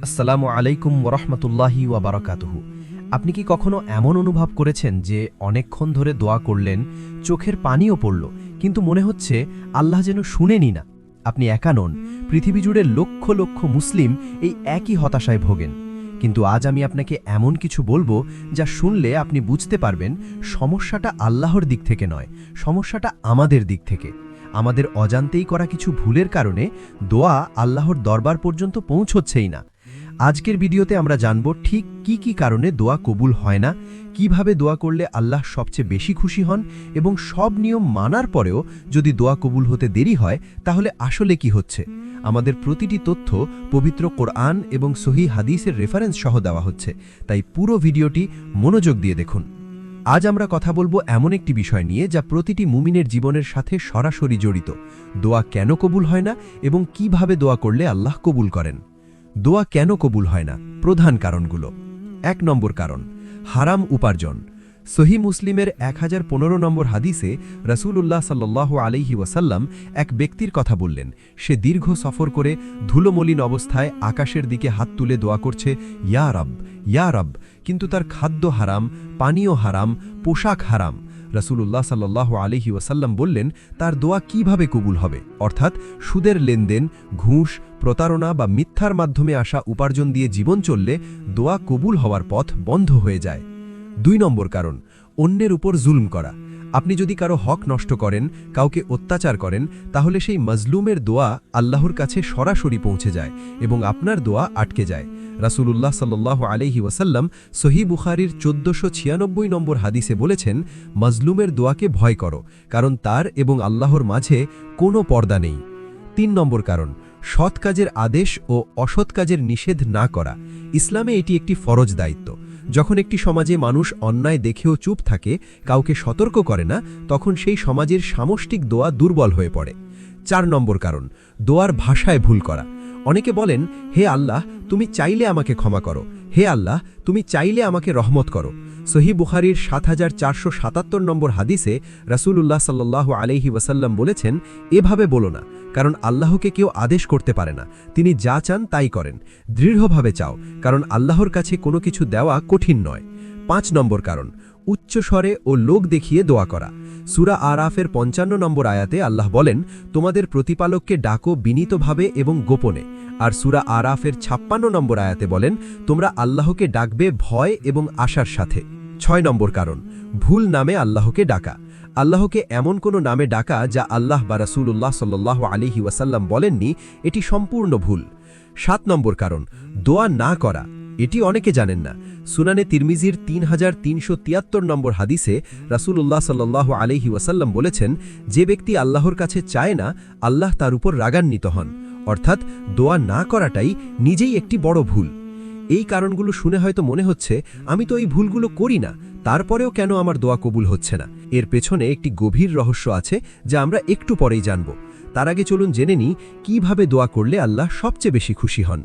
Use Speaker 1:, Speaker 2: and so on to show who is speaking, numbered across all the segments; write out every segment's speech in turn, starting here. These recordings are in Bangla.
Speaker 1: আসসালামু আলাইকুম ওরহমতুল্লাহি ওয়াবারাকাতুহু। আপনি কি কখনো এমন অনুভব করেছেন যে অনেকক্ষণ ধরে দোয়া করলেন, চোখের পানিও পড়ল, কিন্তু মনে হচ্ছে আল্লাহ যেন শুনেনি না? আপনি একা নন, পৃথিবী জুড়ে লক্ষ লক্ষ মুসলিম এই একই হতাশায় ভোগেন। কিন্তু আজ আমি আপনাকে এমন কিছু বলবো যা শুনলে আপনি বুঝতে পারবেন সমস্যাটা আল্লাহর দিক থেকে নয়, সমস্যাটা আমাদের দিক থেকে। আমাদের অজান্তেই করা কিছু ভুলের কারণে দোয়া আল্লাহর দরবার পর্যন্ত পৌঁছচ্ছেই না। আজকের ভিডিওতে আমরা জানব ঠিক কি কারণে দোয়া কবুল হয় না, কিভাবে দোয়া করলে আল্লাহ সবচেয়ে বেশি খুশি হন, এবং সব নিয়ম মানার পরেও যদি দোয়া কবুল হতে দেরি হয় তাহলে আসলে কি হচ্ছে। আমাদের প্রতিটি তথ্য পবিত্র কোরআন এবং সহিহ হাদিসের রেফারেন্স সহ দেওয়া হচ্ছে, তাই পুরো ভিডিওটি মনোযোগ দিয়ে দেখুন। আজ আমরা কথা বলবো এমন একটি বিষয় নিয়ে যা প্রতিটি মুমিনের জীবনের সাথে সরাসরি জড়িত। দোয়া কেন কবুল হয় না এবং কিভাবে দোয়া করলে আল্লাহ কবুল করেন। দোয়া কেন কবুল হয় না? প্রধান কারণগুলো। ১ নম্বর কারণ, হারাম উপার্জন। সহিহ মুসলিমের 1015 নম্বর হাদিসে রাসূলুল্লাহ সাল্লাল্লাহু আলাইহি ওয়াসাল্লাম এক ব্যক্তির কথা বললেন। সে দীর্ঘ সফর করে ধুলোমলিন অবস্থায় আকাশের দিকে হাত তুলে দোয়া করছে, ইয়া রব, ইয়া রব, কিন্তু তার খাদ্য হারাম, পানীয় হারাম, পোশাক হারাম। রাসূলুল্লাহ সাল্লাল্লাহু আলাইহি ওয়াসাল্লাম বললেন, তার দোয়া কিভাবে কবুল হবে? অর্থাৎ সুদের লেনদেন, ঘুষ, প্রতারণা বা মিথ্যার মাধ্যমে আসা উপার্জন দিয়ে জীবন চললে দোয়া কবুল হওয়ার পথ বন্ধ হয়ে যায়। ২ নম্বর কারণ, অন্যের উপর জুলম করা। আপনি যদি কারো হক নষ্ট করেন, কাউকে অত্যাচার করেন, তাহলে সেই মজলুমের দোয়া আল্লাহর কাছে সরাসরি পৌঁছে যায় এবং আপনার দোয়া আটকে যায়। রাসূলুল্লাহ সাল্লাল্লাহু আলাইহি ওয়াসাল্লাম সহিহ বুখারীর 1496 নম্বর হাদিসে বলেছেন, মজলুমের দোয়াকে ভয় করো, কারণ তার এবং আল্লাহর মাঝে কোনো পর্দা নেই। ৩ নম্বর কারণ, সৎ কাজের আদেশ ও অসৎ কাজের নিষেধ না করা। ইসলামে এটি একটি ফরজ দায়িত্ব। যখন একটি সমাজে মানুষ অন্যায় দেখেও চুপ থাকে, কাউকে সতর্ক করে না, তখন সেই সমাজের সামষ্টিক দোয়া দুর্বল হয়ে পড়ে। ৪ নম্বর কারণ, দোয়ার ভাষায় ভুল করা। অনেকে বলেন, হে আল্লাহ, তুমি চাইলে আমাকে ক্ষমা করো, হে আল্লাহ, তুমি চাইলে আমাকে রহমত করো। সহিহ বুখারীর 7477 নম্বর হাদিসে রাসূলুল্লাহ সাল্লাল্লাহু আলাইহি ওয়াসাল্লাম বলেছেন, এভাবে বলো না, কারণ আল্লাহকে কেউ আদেশ করতে পারে না, তিনি যা চান তাই করেন। দৃঢ়ভাবে চাও, কারণ আল্লাহর কাছে কোনো কিছু দেওয়া কঠিন নয়। ৫ নম্বর কারণ, উচ্চস্বরে ও লোক দেখিয়ে দোয়া করা। সূরা আরাফের ৫৫ নম্বর আয়াতে আল্লাহ বলেন, তোমাদের প্রতিপালককে ডাকো বিনীতভাবে এবং গোপনে। আর সূরা আরাফের ৫৬ নম্বর আয়াতে বলেন, তোমরা আল্লাহকে ডাকবে ভয় এবং আশার সাথে। ৬ নম্বর কারণ, ভুল নামে আল্লাহকে ডাকা। আল্লাহকে এমন কোনো নামে ডাকা যা আল্লাহ বা রাসূলুল্লাহ সাল্লাল্লাহু আলাইহি ওয়াসাল্লাম বলেননি, এটি সম্পূর্ণ ভুল। ৭ নম্বর কারণ, দোয়া না করা। এটি অনেকে জানেন না। সুনানে তিরমিজির 3373 নম্বর হাদিসে রাসূলুল্লাহ সাল্লাল্লাহু আলাইহি ওয়াসাল্লাম বলেছেন, যে ব্যক্তি আল্লাহর কাছে চায় না, আল্লাহ তার উপর রাগান্বিত হন। অর্থাৎ দোয়া না করাটাই নিজেই একটি বড় ভুল। এই কারণগুলো শুনে হয়তো মনে হচ্ছে, আমি তো এই ভুলগুলো করি না, তারপরেও কেন আমার দোয়া কবুল হচ্ছে না? এর পেছনে একটি গভীর রহস্য আছে যা আমরা একটু পরেই জানব। তার আগে চলুন জেনে নিই কিভাবে দোয়া করলে আল্লাহ সবচেয়ে বেশি খুশি হন।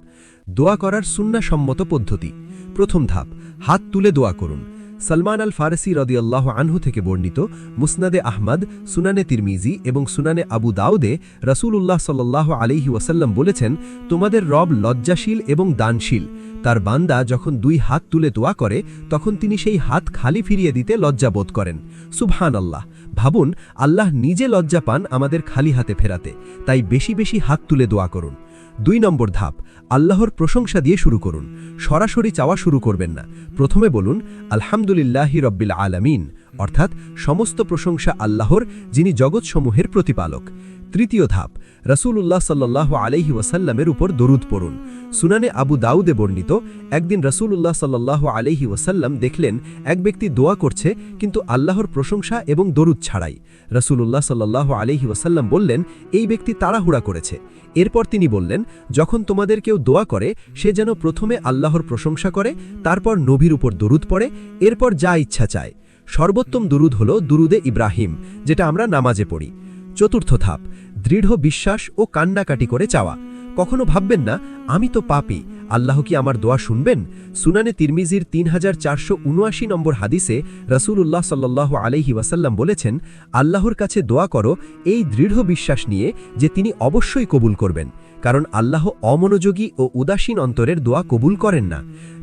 Speaker 1: দোয়া করার সুন্নাহসম্মত পদ্ধতি। প্রথম ধাপ, হাত তুলে দোয়া করুন। সালমান আল ফারসি রাদিয়াল্লাহু আনহু থেকে বর্ণিত মুসনাদে আহমদ, সুনানে তিরমিজি এবং সুনানে আবু দাউদে রাসূলুল্লাহ সাল্লাল্লাহু আলাইহি ওয়াসাল্লাম বলেছেন, তোমাদের রব লজ্জাশীল এবং দানশীল। তার বান্দা যখন 2 হাত তুলে দোয়া করে, তখন তিনি সেই হাত খালি ফিরিয়ে দিতে লজ্জা বোধ করেন। সুবহানাল্লাহ! ভাবুন, আল্লাহ নিজে লজ্জা পান আমাদের খালি হাতে ফেরাতে। তাই বেশি বেশি হাত তুলে দোয়া করুন। 2 নম্বর ধাপ, আল্লাহর প্রশংসা দিয়ে শুরু করুন। সরাসরি চাওয়া শুরু করবেন না। প্রথমে বলুন, আলহামদুলিল্লাহি রব্বিল আলামিন, অর্থাৎ সমস্ত প্রশংসা আল্লাহর, যিনি জগৎসমূহের প্রতিপালক। তৃতীয় ধাপ, রাসূলুল্লাহ সাল্লাল্লাহু আলাইহি ওয়াসাল্লামের উপর দরুদ পড়ুন। সুনানে আবু দাউদে বর্ণিত, একদিন রাসূলুল্লাহ সাল্লাল্লাহু আলাইহি ওয়াসাল্লাম দেখলেন এক ব্যক্তি দোয়া করছে, কিন্তু আল্লাহর প্রশংসা এবং দরুদ ছাড়াই। রাসূলুল্লাহ সাল্লাল্লাহু আলাইহি ওয়াসাল্লাম বললেন, এই ব্যক্তি তাড়াহুড়া করেছে। এরপর তিনি বললেন, যখন তোমাদের কেউ দোয়া করে, সে যেন প্রথমে আল্লাহর প্রশংসা করে, তারপর নবীর উপর দরুদ পড়ে, এরপর যা ইচ্ছা চায়। সর্বোত্তম দরুদ হল দুরুদে ইব্রাহিম, যেটা আমরা নামাজে পড়ি। চতুর্থ ধাপ, দৃঢ় বিশ্বাস ও কান্নাকাটি করে চাওয়া। কখনো ভাববেন না, আমি তো পাপী, আল্লাহ কি আমার দোয়া শুনবেন? সুনানে তিরমিজির 3479 নম্বর হাদিসে রাসূলুল্লাহ সাল্লাল্লাহু আলাইহি ওয়াসাল্লাম বলেছেন, আল্লাহর কাছে দোয়া করো এই দৃঢ় বিশ্বাস নিয়ে যে তিনি অবশ্যই কবুল করবেন,
Speaker 2: কারণ আল্লাহ অমনোযোগী ও উদাসীন অন্তরের দোয়া কবুল করেন না।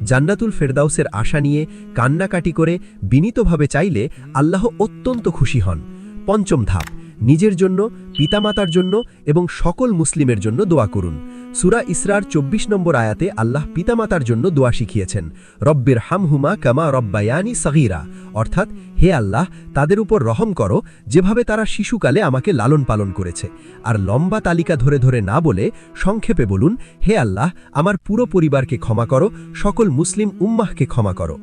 Speaker 2: জান্নাতুল ফেরদাউসের আশা নিয়ে কান্নাকাটি করে বিনীতভাবে চাইলে আল্লাহ অত্যন্ত খুশি হন। পঞ্চম ধাপ, নিজের জন্য, পিতামাতার জন্য এবং সকল মুসলিমের জন্য দোয়া করুন। সূরা ইসরার ২৪ নম্বর আয়াতে আল্লাহ পিতামাতার জন্য দোয়া শিখিয়েছেন, রব্বির হামহুমা কামা রব্বায়ানি সগীরা, অর্থাৎ হে আল্লাহ, তাদের উপর রহম করো যেভাবে তারা শিশুকালে আমাকে লালন পালন করেছে। আর লম্বা তালিকা ধরে ধরে না বলে সংক্ষেপে বলুন, হে আল্লাহ, আমার পুরো পরিবারকে ক্ষমা করো, সকল মুসলিম উম্মাহকে ক্ষমা করো।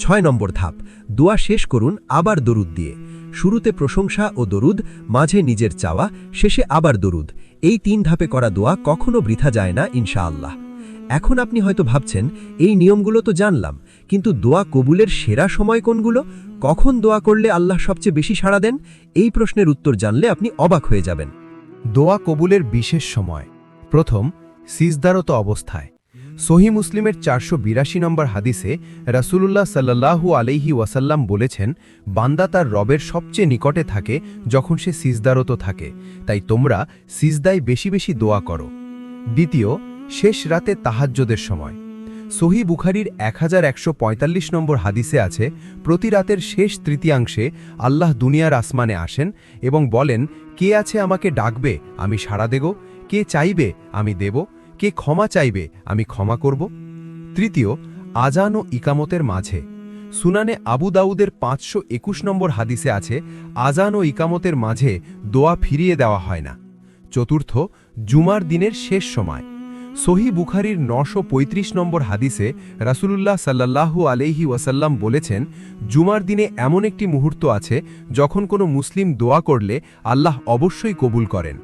Speaker 2: ৬ নম্বর ধাপ, দোয়া শেষ করুন আবার দরুদ দিয়ে। শুরুতে প্রশংসা ও দরুদ, মাঝে নিজের চাওয়া, শেষে আবার দরুদ। এই ৩ ধাপে করা দোয়া কখনো বৃথা যায় না ইনশাআল্লাহ। এখন আপনি হয়তো ভাবছেন, এই নিয়মগুলো তো জানলাম, কিন্তু দোয়া কবুলের সেরা সময় কোনগুলো? কখন দোয়া করলে আল্লাহ সবচেয়ে বেশি সাড়া দেন? এই প্রশ্নের উত্তর জানলে আপনি অবাক হয়ে যাবেন।
Speaker 1: দোয়া কবুলের বিশেষ সময়। প্রথম, সিজদারত অবস্থায়। সহিহ মুসলিমের ৪৮২ নম্বর হাদিসে রাসূলুল্লাহ সাল্লাল্লাহু আলাইহি ওয়াসাল্লাম বলেছেন, বান্দা তার রবের সবচেয়ে নিকটে থাকে যখন সে সিজদারত থাকে, তাই তোমরা সিজদায় বেশি বেশি দোয়া করো। দ্বিতীয়, শেষ রাতে তাহাজ্জুদের সময়। সহিহ বুখারীর ১১৪৫ নম্বর হাদিসে আছে, প্রতি রাতের শেষ তৃতীয়াংশে আল্লাহ দুনিয়ার আসমানে আসেন এবং বলেন, কে আছে আমাকে ডাকবে, আমি সাড়া দেব, কে চাইবে আমি দেব, কে ক্ষমা চাইবে আমি ক্ষমা করব। তৃতীয়, আজান ও ইকামতের মাঝে। সুনানে আবু দাউদের ৫২১ নম্বর হাদিসে আছে, আজান ও ইকামতের মাঝে দোয়া ফিরিয়ে দেওয়া হয় না। চতুর্থ, জুমার দিনের শেষ সময়। সহিহ বুখারীর ৯৩৫ নম্বর হাদিসে রাসূলুল্লাহ সাল্লাল্লাহু আলাইহি ওয়াসাল্লাম বলেছেন, জুমার দিনে এমন একটি মুহূর্ত আছে যখন কোনো মুসলিম দোয়া করলে আল্লাহ অবশ্যই কবুল করেন।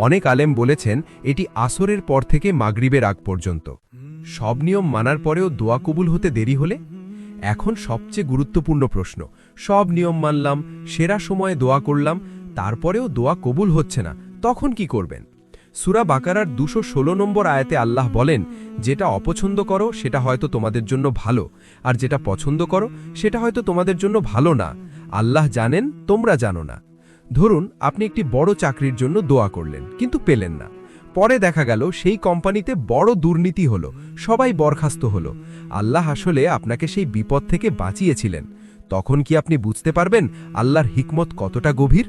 Speaker 1: অনেক আলেম বলেছেন এটি আসরের পর থেকে মাগরিবের আগ পর্যন্ত। সব নিয়ম মানার পরেও দোয়া কবুল হতে দেরি হলে? এখন সবচেয়ে গুরুত্বপূর্ণ প্রশ্ন, সব নিয়ম মানলাম, সেরা সময়ে দোয়া করলাম, তারপরেও দোয়া কবুল হচ্ছে না, তখন কি করবেন? সূরা বাকারার ২১৬ নম্বর আয়াতে আল্লাহ বলেন, যেটা অপছন্দ করো সেটা হয়তো তোমাদের জন্য ভালো, আর যেটা পছন্দ করো সেটা হয়তো তোমাদের জন্য ভালো না। আল্লাহ জানেন, তোমরা জানো না। ধরুন আপনি একটি বড় চাকরির জন্য দোয়া করলেন, কিন্তু পেলেন না। পরে দেখা গেল সেই কোম্পানিতে বড় দুর্নীতি হলো, সবাই বরখাস্ত হলো। আল্লাহ আসলে আপনাকে সেই বিপদ থেকে বাঁচিয়েছিলেন। তখন কি আপনি বুঝতে পারবেন আল্লাহর হিকমত কতটা গভীর?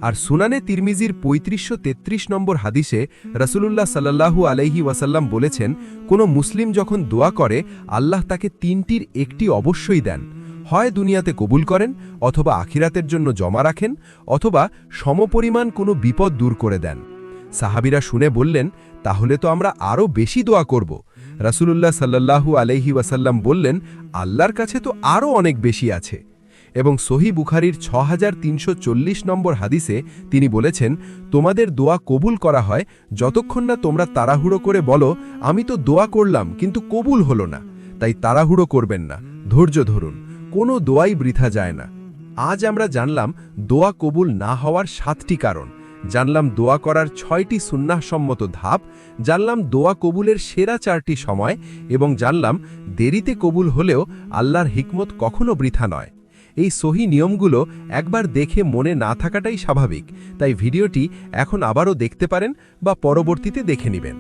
Speaker 1: আর সুনানে তিরমিজির ৩৫৩৩ নম্বর হাদিসে রাসূলুল্লাহ সাল্লাল্লাহু আলাইহি ওয়াসাল্লাম বলেছেন, কোনো মুসলিম যখন দোয়া করে আল্লাহ তাকে ৩টির একটি অবশ্যই দেন। হয় দুনিয়াতে কবুল করেন, অথবা আখিরাতের জন্য জমা রাখেন, অথবা সমপরিমাণ কোনো বিপদ দূর করে দেন। সাহাবীরা শুনে বললেন, তাহলে তো আমরা আরও বেশি দোয়া করব। রাসূলুল্লাহ সাল্লাল্লাহু আলাইহি ওয়াসাল্লাম বললেন, আল্লাহর কাছে তো আরও অনেক বেশি আছে। এবং সহিহ বুখারীর ৬৩৪০ নম্বর হাদিসে তিনি বলেছেন, তোমাদের দোয়া কবুল করা হয় যতক্ষণ না তোমরা তাড়াহুড়ো করে বলো, আমি তো দোয়া করলাম কিন্তু কবুল হলো না। তাই তাড়াহুড়ো করবেন না, ধৈর্য ধরুন, কোনো দোয়াই বৃথা যায় না। আজ আমরা জানলাম দোয়া কবুল না হওয়ার ৭টি কারণ, জানলাম দোয়া করার ৬টি সুন্নাহসম্মত ধাপ, জানলাম দোয়া কবুলের সেরা ৪টি সময়, এবং জানলাম দেরিতে কবুল হলেও আল্লাহর হিকমত কখনো বৃথা নয়। এই সহি নিয়মগুলো একবার দেখে মনে না থাকাটাই স্বাভাবিক, তাই ভিডিওটি এখন আবারও দেখতে পারেন বা পরবর্তীতে দেখে নেবেন।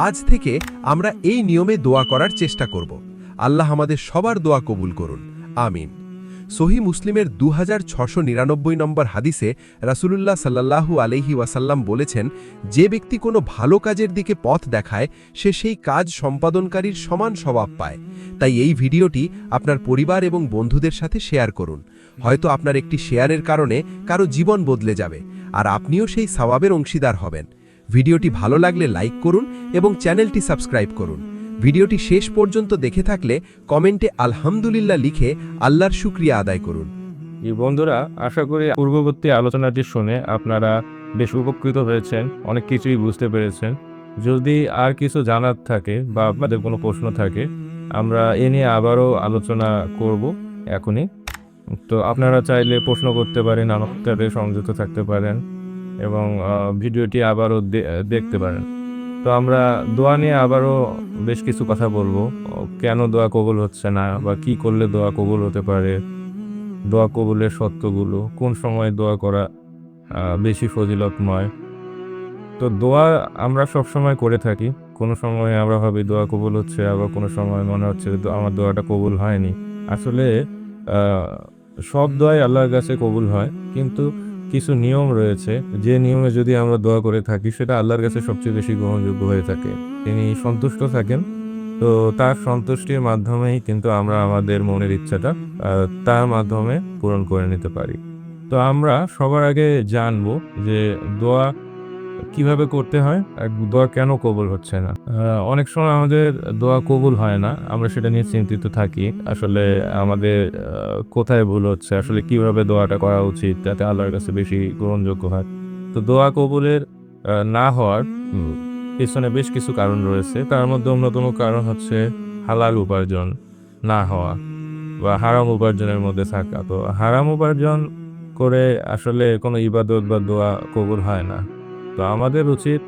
Speaker 1: আজ থেকে আমরা এই নিয়মে দোয়া করার চেষ্টা করব। আল্লাহ আমাদের সবার দোয়া কবুল করুন, আমিন। সহিহ মুসলিমের ২৬৯৯ নম্বর হাদিসে রাসূলুল্লাহ সাল্লাল্লাহু আলাইহি ওয়াসাল্লাম বলেছেন, যে ব্যক্তি কোনো ভালো কাজের দিকে পথ দেখায় সে সেই কাজ সম্পাদনকারীর সমান স্বভাব পায়। তাই এই ভিডিওটি আপনার পরিবার এবং বন্ধুদের সাথে শেয়ার করুন। হয়তো আপনার একটি শেয়ারের কারণে কারো জীবন বদলে যাবে, আর আপনিও সেই সওয়াবের অংশীদার হবেন। ভিডিওটি ভালো লাগলে লাইক করুন এবং চ্যানেলটি সাবস্ক্রাইব করুন। ভিডিওটি শেষ পর্যন্ত দেখে থাকলে কমেন্টে আলহামদুলিল্লাহ লিখে আল্লাহর শুকরিয়া আদায় করুন।
Speaker 3: বন্ধুরা, আশা করি পূর্ববর্তী আলোচনাটি শুনে আপনারা বেশ উপকৃত হয়েছেন, অনেক কিছুই বুঝতে পেরেছেন। যদি আর কিছু জানার থাকে বা আপনাদের কোনো প্রশ্ন থাকে, আমরা এ নিয়ে আবারও আলোচনা করব এখনই। তো আপনারা চাইলে প্রশ্ন করতে পারেন, আমাদের সংযুক্ত থাকতে পারেন এবং ভিডিওটি আবারও দেখতে পারেন। তো আমরা দোয়া নিয়ে আবারও বেশ কিছু কথা বলবো, কেন দোয়া কবুল হচ্ছে না বা কি করলে দোয়া কবুল হতে পারে, দোয়া কবুলের শর্তগুলো, কোন সময় দোয়া করা বেশি ফজিলতময়, তো দোয়া আমরা সব সময় করে থাকি, কোনো সময় আমরা ভাবি দোয়া কবুল হচ্ছে, আবার কোনো সময় মনে হচ্ছে যে আমার দোয়াটা কবুল হয়নি। আসলে সব দোয়াই আল্লাহর কাছে কবুল হয়, কিন্তু কিছু নিয়ম রয়েছে, যে নিয়মে যদি আমরা দোয়া করে থাকি সেটা আল্লাহর কাছে সবচেয়ে বেশি গ্রহণযোগ্য হয়ে থাকে। তিনি সন্তুষ্ট থাকেন। তো তার সন্তুষ্টির মাধ্যমেই কিন্তু আমরা আমাদের মনের ইচ্ছাটা তার মাধ্যমে পূরণ করে নিতে পারি। তো আমরা সবার আগে জানবো যে দোয়া কিভাবে করতে হয় আর দোয়া কেন কবুল হচ্ছে না। অনেক সময় আমাদের দোয়া কবুল হয় না, আমরা সেটা নিয়ে চিন্তিত থাকি। আসলে আমাদের কোথায় ভুল হচ্ছে, আসলে কিভাবে দোয়াটা করা উচিত যাতে আল্লাহর কাছে বেশি গ্রহণযোগ্য হয়। তো দোয়া কবুলের না হওয়ার পেছনে বেশ কিছু কারণ রয়েছে। তার মধ্যে অন্যতম কারণ হচ্ছে হালাল উপার্জন না হওয়া বা হারাম উপার্জনের মধ্যে থাকা। তো হারাম উপার্জন করে আসলে কোনো ইবাদত বা দোয়া কবুল হয় না। তো আমাদের উচিত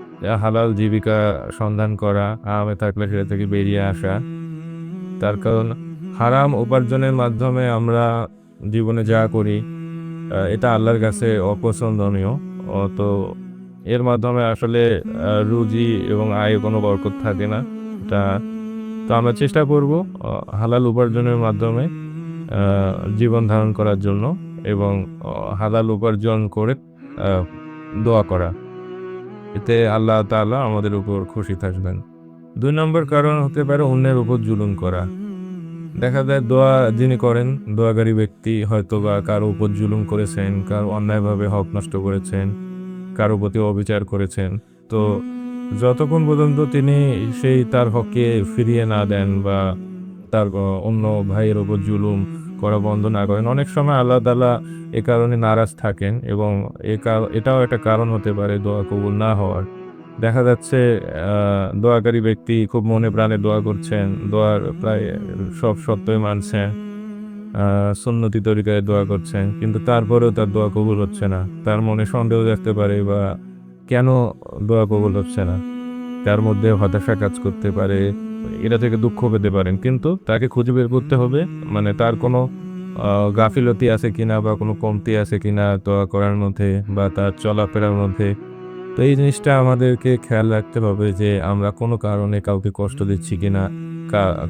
Speaker 3: হালাল জীবিকা সন্ধান করা, হারামে থাকলে সেটা থেকে বেরিয়ে আসা। তার কারণ হারাম উপার্জনের মাধ্যমে আমরা জীবনে যা করি এটা আল্লাহর কাছে অপছন্দনীয়। তো এর মাধ্যমে আসলে রুজি এবং আয়ে কোনো বরকত থাকে না। এটা তো আমরা চেষ্টা করব হালাল উপার্জনের মাধ্যমে জীবন ধারণ করার জন্য এবং হালাল উপার্জন করে দোয়া করা। এতে আল্লাহ তাআলা আমাদের উপর খুশি থাকবেন। ২ নম্বর কারণ হতে পারে অন্যের উপর জুলুম করা। দেখা যায় দোয়া যিনি করেন, দোয়াকারী ব্যক্তি হয়তোবা কারো উপর জুলুম করেছেন, কারো অন্যায়ভাবে হক নষ্ট করেছেন, কারো প্রতি অবিচার করেছেন। তো যতক্ষণ পর্যন্ত তিনি তার হককে ফিরিয়ে না দেন বা তার অন্য ভাইয়ের উপর জুলুম করা বন্ধ না করেন, অনেক সময় আল্লাহ তাআলা এ কারণে নারাজ থাকেন এবং এটাও একটা কারণ হতে পারে দোয়া কবুল না হওয়ার। দেখা যাচ্ছে দোয়াকারী ব্যক্তি খুব মনে প্রাণে দোয়া করছেন, দোয়ার প্রায় সব শর্তই মানছেন, সুন্নতি তরিকায় দোয়া করছেন, কিন্তু তারপরেও তার দোয়া কবুল হচ্ছে না। তার মনে সন্দেহ থাকতে পারে বা কেন দোয়া কবুল হচ্ছে না? তার মধ্যে হতাশা কাজ করতে পারে, এটা থেকে দুঃখ পেতে পারেন। কিন্তু তাকে খুঁজে বের করতে হবে মানে তার কোনো গাফিলতি আছে কিনা বা কোনো কমতি আছে কিনা দোয়া করার মধ্যে বা তার চলাফেরার মধ্যে। তো এই জিনিসটা আমাদেরকে খেয়াল রাখতে হবে যে আমরা কোনো কারণে কাউকে কষ্ট দিচ্ছি কিনা,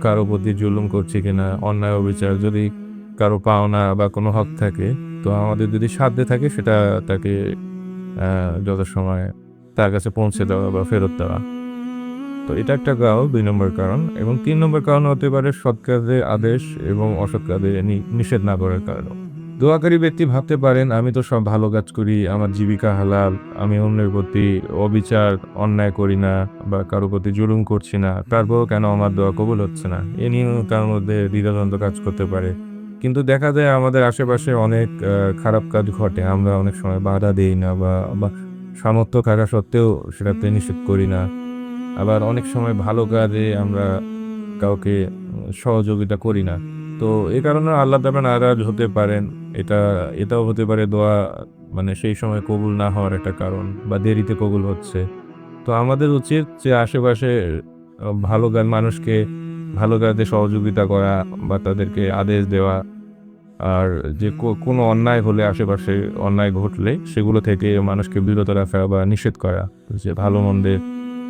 Speaker 3: কারো প্রতি জুলুম করছি কিনা, অন্যায় অবিচার যদি কারো পাওনা বা কোনো হক থাকে, তো আমাদের যদি সাধ্যে থাকে সেটা তাকে যথাসময়ে তার কাছে পৌঁছে দেওয়া বা ফেরত দেওয়া। তো এটা একটা ২ নম্বর কারণ এবং ৩ নম্বর কারণ হতে পারে সৎ কাজের আদেশ এবং অসৎ কাজে নিষেধ না করার কারণ। দোয়াকারী ব্যক্তি ভাবতে পারেন আমি তো সব ভালো কাজ করি, আমার জীবিকা হালাল, আমি অন্যের প্রতি অবিচার অন্যায় করি না বা কারো প্রতি জুলুম করছি না, তারপরেও কেন আমার দোয়া কবুল হচ্ছে না? এ নিয়েও তার মধ্যে দ্বিধাদ্বন্দ্ব কাজ করতে পারে। কিন্তু দেখা যায় আমাদের আশেপাশে অনেক খারাপ কাজ ঘটে। আমরা অনেক সময় বাধা দেই না বা সামর্থ্য থাকা সত্ত্বেও সেটাতে নিষেধ করি না। আবার অনেক সময় ভালো কাজে আমরা কাউকে সহযোগিতা করি না। তো এ কারণে আল্লাহ তাআলা নারাজ হতে পারেন। এটাও হতে পারে দোয়া মানে সেই সময় কবুল না হওয়ার একটা কারণ বা দেরিতে কবুল হচ্ছে। তো আমাদের উচিত যে আশেপাশে মানুষকে ভালো কাজে সহযোগিতা করা বা তাদেরকে আদেশ দেওয়া। আর যে কোনো অন্যায় হলে আশেপাশে অন্যায় ঘটলে সেগুলো থেকে মানুষকে বিরত রাখা বা নিষেধ করা। যে ভালো-মন্দের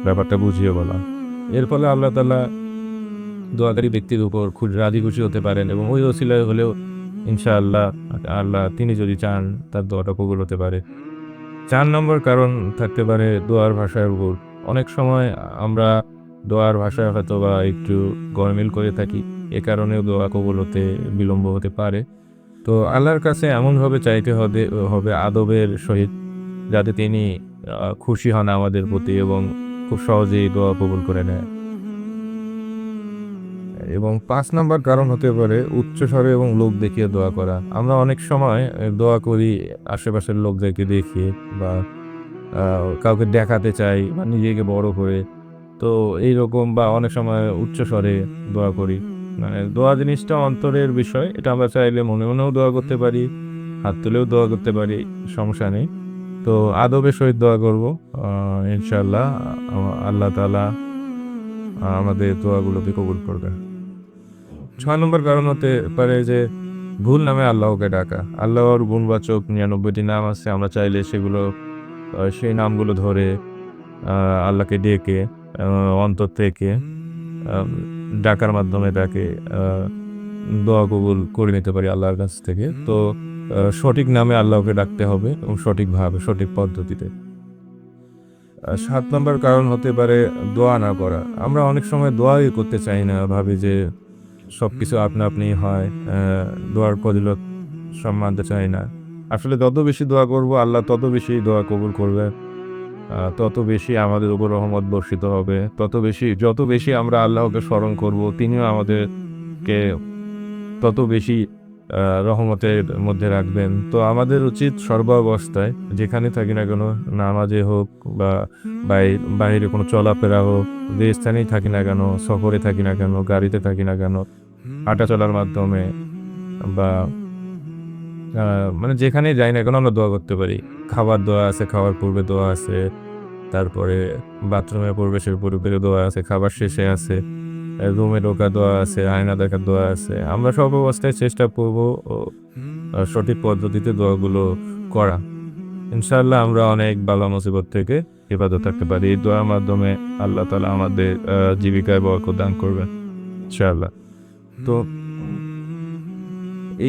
Speaker 3: ব্যাপারটা বুঝিয়ে বলা। এর ফলে আল্লাহ তাআলা দোয়াকারী ব্যক্তির উপর খুব রাজি খুশি হতে পারেন এবং ওই ওসিলায় হলেও ইনশাআল্লাহ আল্লাহ তিনি যদি চান তার দোয়াটা কবুল হতে পারে। ৪ নম্বর কারণ থাকতে পারে দোয়ার ভাষার উপর। অনেক সময় আমরা দোয়ার ভাষায় হয়তোবা একটু গরমিল করে থাকি। এ কারণেও দোয়া কবুল হতে বিলম্ব হতে পারে। তো আল্লাহর কাছে এমনভাবে চাইতে হবে আদবের সহিত যাতে তিনি খুশি হন আমাদের প্রতি এবং খুব সহজেই দোয়া কবুল করে নেয়। এবং ৫ নাম্বার কারণ হতে পারে উচ্চস্বরে এবং লোক দেখিয়ে দোয়া করা। আমরা অনেক সময় দোয়া করি আশেপাশের লোকদেরকে দেখিয়ে বা কাউকে দেখাতে চাই বা নিজেকে বড় করে। তো এইরকম বা অনেক সময় উচ্চস্বরে দোয়া করি। মানে দোয়া জিনিসটা অন্তরের বিষয়। এটা আমরা চাইলে মনে মনেও দোয়া করতে পারি, হাত তুলেও দোয়া করতে পারি, সমস্যা নেই। তো আদবের সহিত দোয়া করব। ইনশাআল্লাহ আল্লাহ তাআলা আমাদের দোয়াগুলোকে কবুল করবেন। ৬ নম্বর কারণ হতে পারে যে ভুল নামে আল্লাহকে ডাকা। আল্লাহর গুণবাচক ৯৯টি নাম আছে। আমরা চাইলে সেগুলো সেই নামগুলো ধরে আল্লাহকে ডেকে অন্তর থেকে ডাকার মাধ্যমে তাকে দোয়া কবুল করে নিতে পারি আল্লাহর কাছ থেকে। তো সঠিক নামে আল্লাহকে ডাকতে হবে এবং সঠিকভাবে সঠিক পদ্ধতিতে। ৭ নম্বর কারণ হতে পারে দোয়া না করা। আমরা অনেক সময় দোয়াই করতে চাই না, ভাবি যে সবকিছু আপনা আপনি হয়, দোয়ার ফজিলত সব মানতে চাই না। আসলে যত বেশি দোয়া করব আল্লাহ তত বেশি দোয়া কবুল করবে, তত বেশি আমাদের উপর রহমত বর্ষিত হবে, যত বেশি আমরা আল্লাহকে স্মরণ করব তিনিও আমাদেরকে তত বেশি রহমতের মধ্যে রাখবেন। তো আমাদের উচিত সর্বাবস্থায় যেখানে থাকি না কেন, নামাজে হোক বা বাইরে কোনো চলাফেরা হোক, যে স্থানেই থাকি না কেন, সফরে থাকি না কেন, গাড়িতে থাকি না কেন, হাঁটা চলার মাধ্যমে বা মানে যেখানেই যাই না কেন আমরা দোয়া করতে পারি। খাবার দোয়া আছে, খাওয়ার পূর্বে দোয়া আছে, তারপরে বাথরুমে প্রবেশের পূর্বে দোয়া আছে, খাবার শেষে আছে, রুমে ঢোকা দোয়া আছে, আয়না দেখার দোয়া আছে। আমরা সব অবস্থায় চেষ্টা করবো সঠিক পদ্ধতিতে দোয়াগুলো করা। ইনশাআল্লাহ আমরা অনেক বালা মুসিবত থেকে হেফাজত থাকতে পারি। এই দোয়ার মাধ্যমে আল্লাহ তাআলা আমাদের জীবিকায় বরকত দান করবেন ইনশাআল্লাহ। তো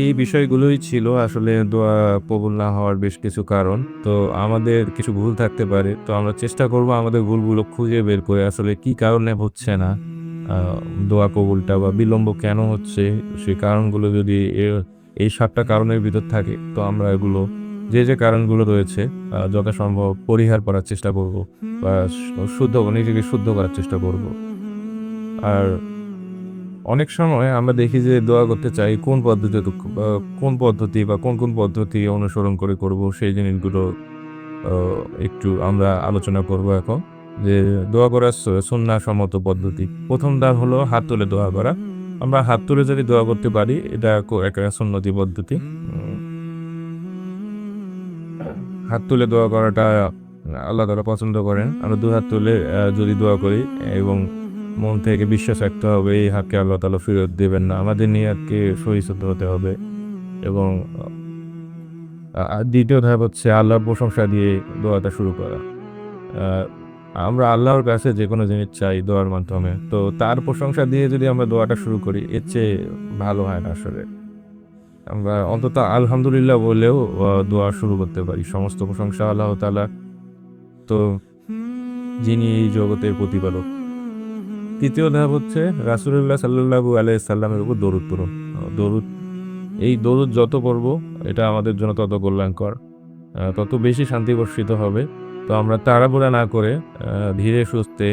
Speaker 3: এই বিষয়গুলোই ছিল আসলে দোয়া কবুল না হওয়ার বেশ কিছু কারণ। তো আমাদের কিছু ভুল থাকতে পারে, তো আমরা চেষ্টা করব আমাদের ভুলগুলো খুঁজে বের করে আসলে কি কারণে হচ্ছে না দোয়া কবুলটা বা বিলম্ব কেন হচ্ছে, সেই কারণগুলো যদি এই ৭টা কারণের ভিতর থাকে, তো আমরা এগুলো যে কারণগুলো রয়েছে যথাসম্ভব পরিহার করার চেষ্টা করব বা নিজেকে শুদ্ধ করার চেষ্টা করব। আর অনেক সময় আমরা দেখি যে দোয়া করতে চাই কোন পদ্ধতি বা কোন পদ্ধতি অনুসরণ করে করব, সেই জিনিসগুলো একটু আমরা আলোচনা করব এখন। যে দোয়া করার সুন্নাহসম্মত পদ্ধতি। প্রথম ধাপ হলো হাত তুলে দোয়া করা। আমরা হাত তুলে যদি দোয়া করতে পারি, এটা একটা সুন্নতি পদ্ধতি। হাত তুলে দোয়া করাটা আল্লাহ তাআলা পছন্দ করেন। আমরা 2 হাত তুলে যদি দোয়া করি এবং মন থেকে বিশ্বাস রাখতে হবে এই হাতকে আল্লাহ তাআলা ফেরত দেবেন না, আমাদের নিয়তকে সহিষ্ণু হতে হবে। এবং দ্বিতীয় ধাপ হচ্ছে আল্লাহর প্রশংসা দিয়ে দোয়াটা শুরু করা। আমরা আল্লাহর কাছে যে কোনো জিনিস চাই দোয়ার মাধ্যমে, তো তার প্রশংসা দিয়ে যদি আমরা দোয়াটা শুরু করি, এর চেয়ে ভালো হয় না আসলে। আমরা অন্তত আলহামদুলিল্লাহ বলেও দোয়া শুরু করতে পারি। সমস্ত প্রশংসা আল্লাহ তাআলা, তো যিনি এই জগতের প্রতিপালক। তৃতীয় ধাপ হচ্ছে রাসূলুল্লাহ সাল্লাল্লাহু আলাইহি সাল্লামের উপর দরুদ পড়ুন। এই দরুদ যত পড়ব এটা আমাদের জন্য তত কল্যাণকর, তত বেশি শান্তি বর্ষিত হবে। তো আমরা তাড়াহুড়া না করে ধীরে সুস্থে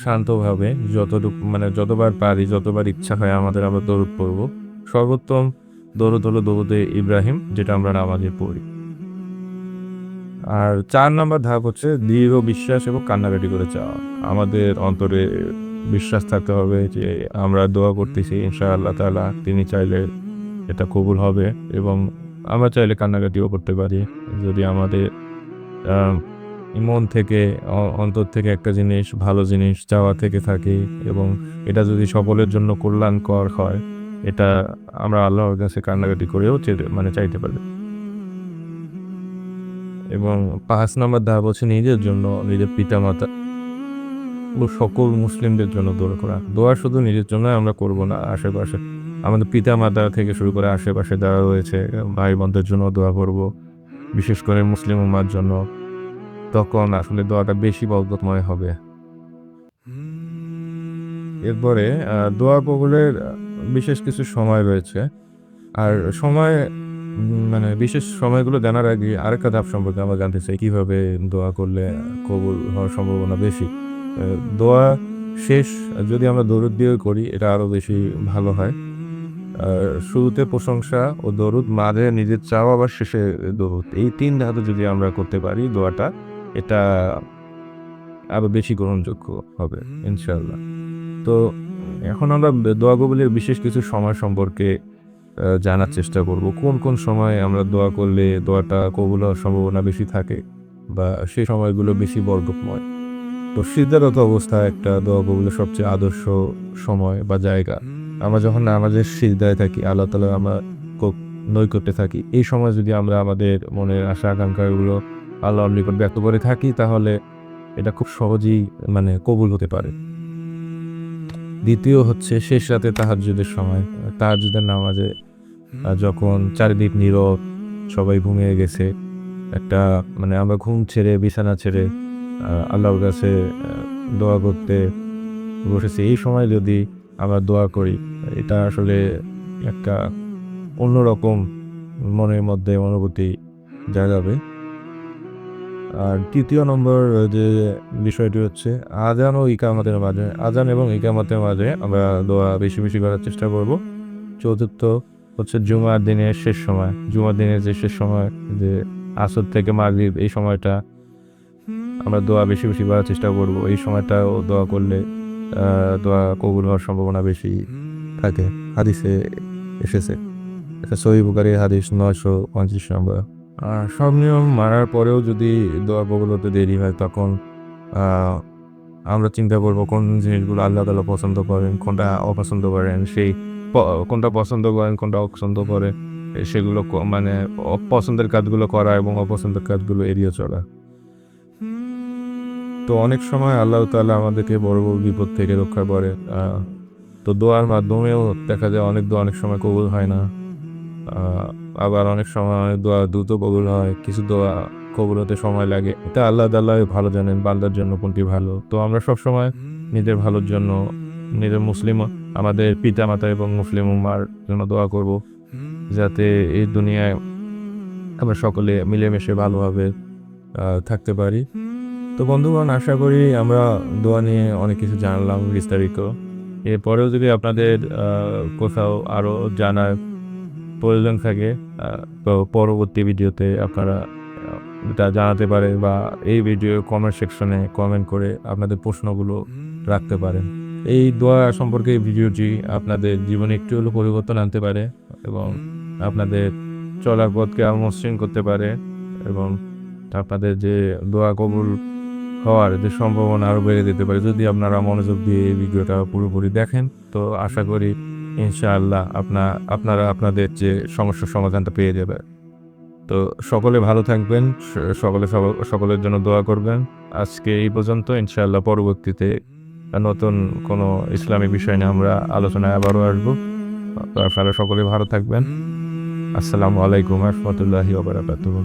Speaker 3: শান্তভাবে যতবার পারি, যতবার ইচ্ছা হয় আমরা দরুদ পড়ব। সর্বোত্তম দরুদ হলো দরুদে ইব্রাহিম, যেটা আমরা নামাজে পড়ি। আর 4 নম্বর ধাপ হচ্ছে দৃঢ় বিশ্বাস এবং কান্নাকাটি করে চাওয়া। আমাদের অন্তরে বিশ্বাস থাকতে হবে যে আমরা দোয়া করতেছি, ইনশাআল্লাহ তাআলা তিনি চাইলে এটা কবুল হবে, এবং আমরা চাইলে কান্নাকাটিও করতে পারি। যদি আমাদের মন থেকে অন্তর থেকে একটা জিনিস, ভালো জিনিস চাওয়া থেকে থাকে এবং এটা যদি সকলের জন্য কল্যাণকর হয়, এটা আমরা আল্লাহর কাছে কান্নাকাটি করেও চাইতে পারি। এবং 5 নম্বর ধাপ হচ্ছে নিজের জন্য, নিজের পিতামাতা ও সকল মুসলিমদের জন্য দোয়া করা। দোয়া শুধু নিজের জন্য আমরা করব না, আশেপাশে আমাদের পিতামাতা থেকে শুরু করে আশেপাশে যারা রয়েছে ভাই বোনদের জন্য দোয়া করব, বিশেষ করে মুসলিম উম্মার জন্য। তখন আসলে দোয়াটা বেশি বরকতময় হবে। এরপরে দোয়া কবুলের বিশেষ কিছু সময় রয়েছে। আর বিশেষ সময়গুলো জানার আগে আরেকটা ধাপ সম্পর্কে আমরা জানতে চাই, কিভাবে দোয়া করলে কবুল হওয়ার সম্ভাবনা বেশি। দোয়া শেষ যদি আমরা দরুদ দিয়ে করি, এটা আরও বেশি ভালো হয়। শুরুতে প্রশংসা ও দরুদ, মাঝে নিজের চাওয়া, আবার শেষে দরুদ, এই 3 ধাপে যদি আমরা করতে পারি দোয়াটা, এটা আরও বেশি গ্রহণযোগ্য হবে ইনশাআল্লাহ। তো এখন আমরা দোয়া কবুলের বিশেষ কিছু সময় সম্পর্কে জানার চেষ্টা করব। কোন সময় আমরা দোয়া করলে দোয়াটা কবুল হওয়ার সম্ভাবনা বেশি থাকে বা সেই সময়গুলো বেশি বরকতময়। তো সিজদারত অবস্থা একটা দোয়া কবুলের সবচেয়ে আদর্শ সময় বা জায়গা। আমরা যখন আমাদের সিজদায় থাকি, আল্লাহ তাআলা আমরা খুব নৈকট্যে থাকি, এই সময় যদি আমরা আমাদের মনের আশা আকাঙ্ক্ষাগুলো আল্লাহর নিকট ব্যক্ত করে থাকি, তাহলে এটা খুব সহজেই মানে কবুল হতে পারে। দ্বিতীয় হচ্ছে শেষ রাতে তাহাজ্জুদের সময়, তাহাজ্জুদের নামাজে যখন চারিদিক নীরব, সবাই ঘুমিয়ে গেছে, একটা মানে আমরা ঘুম ছেড়ে বিছানা ছেড়ে আল্লাহর কাছে দোয়া করতে বসেছি, এই সময় যদি আমরা দোয়া করি, এটা আসলে একটা অন্যরকম মনের মধ্যে অনুভূতি জাগাবে। আর তৃতীয় নম্বর যে বিষয়টি হচ্ছে আজান ও ইকামতের মাঝে, আজান এবং ইকামতের মাঝে আমরা দোয়া বেশি বেশি করার চেষ্টা করব। চতুর্থ হচ্ছে জুমার দিনের শেষ সময়, জুমার দিনের যে শেষ সময়, যে আসর থেকে মাগরিব, এই সময়টা আমরা দোয়া বেশি বেশি করার চেষ্টা করব। এই সময়টাও দোয়া করলে দোয়া কবুল হওয়ার সম্ভাবনা বেশি থাকে, হাদিসে এসেছে। এটা সহিহ বুখারীর হাদিস 935 নম্বর। আর সব নিয়ম মানার পরেও যদি দোয়া কবুল হতে দেরি হয়, তখন আমরা চিন্তা করবো কোন জিনিসগুলো আল্লাহ তাআলা পছন্দ করেন, কোনটা অপছন্দ করেন, সেই কোনটা পছন্দ করেন, কোনটা অপছন্দ করে, সেগুলো মানে পছন্দের কাজগুলো করা এবং অপছন্দের কাজগুলো এড়িয়ে চলা। তো অনেক সময় আল্লাহ তাআলা আমাদেরকে বড় বড় বিপদ থেকে রক্ষা করে। তো দোয়ার মাধ্যমেও দেখা যায় অনেক দোয়া অনেক সময় কবুল হয় না, আবার অনেক সময় অনেক দোয়া দ্রুত কবুল হয়, কিছু দোয়া কবুল হতে সময় লাগে। এটা আল্লাহ তাআলা ভালো জানেন বান্দার জন্য কোনটি ভালো। তো আমরা সবসময় নিজের ভালোর জন্য, নিজের মুসলিম আমাদের পিতা মাতা এবং মুসলিম উম্মার জন্য দোয়া করব, যাতে এই দুনিয়ায় আমরা সকলে মিলেমিশে ভালোভাবে থাকতে পারি। তো বন্ধুগণ, আশা করি আমরা দোয়া নিয়ে অনেক কিছু জানলাম বিস্তারিত। এরপরেও যদি আপনাদের কোথাও আরও জানার প্রয়োজন থাকে, তো পরবর্তী ভিডিওতে আপনারা এটা জানাতে পারে, বা এই ভিডিওর কমেন্ট সেকশনে কমেন্ট করে আপনাদের প্রশ্নগুলো রাখতে পারেন। এই দোয়া সম্পর্কে এই ভিডিওটি আপনাদের জীবনে একটু হলেও পরিবর্তন আনতে পারে এবং আপনাদের চলার পথকে আরও মসৃণ করতে পারে, এবং আপনাদের যে দোয়া কবুল হওয়ার যে সম্ভাবনা আরও বেড়ে দিতে পারে যদি আপনারা মনোযোগ দিয়ে এই ভিডিওটা পুরোপুরি দেখেন। তো আশা করি ইনশাআল্লাহ আপনারা আপনাদের যে সমস্যার সমাধানটা পেয়ে যাবেন। তো সকলে ভালো থাকবেন, সকলের জন্য দোয়া করবেন। আজকে এই পর্যন্ত। ইনশাআল্লাহ পরবর্তীতে নতুন কোনো ইসলামী বিষয় নিয়ে আমরা আলোচনায় আবারও আসবো। তো আপনারা সকলে ভালো থাকবেন। আসসালামু আলাইকুম ওয়া রাহমাতুল্লাহি ওয়া বারাকাতুহু।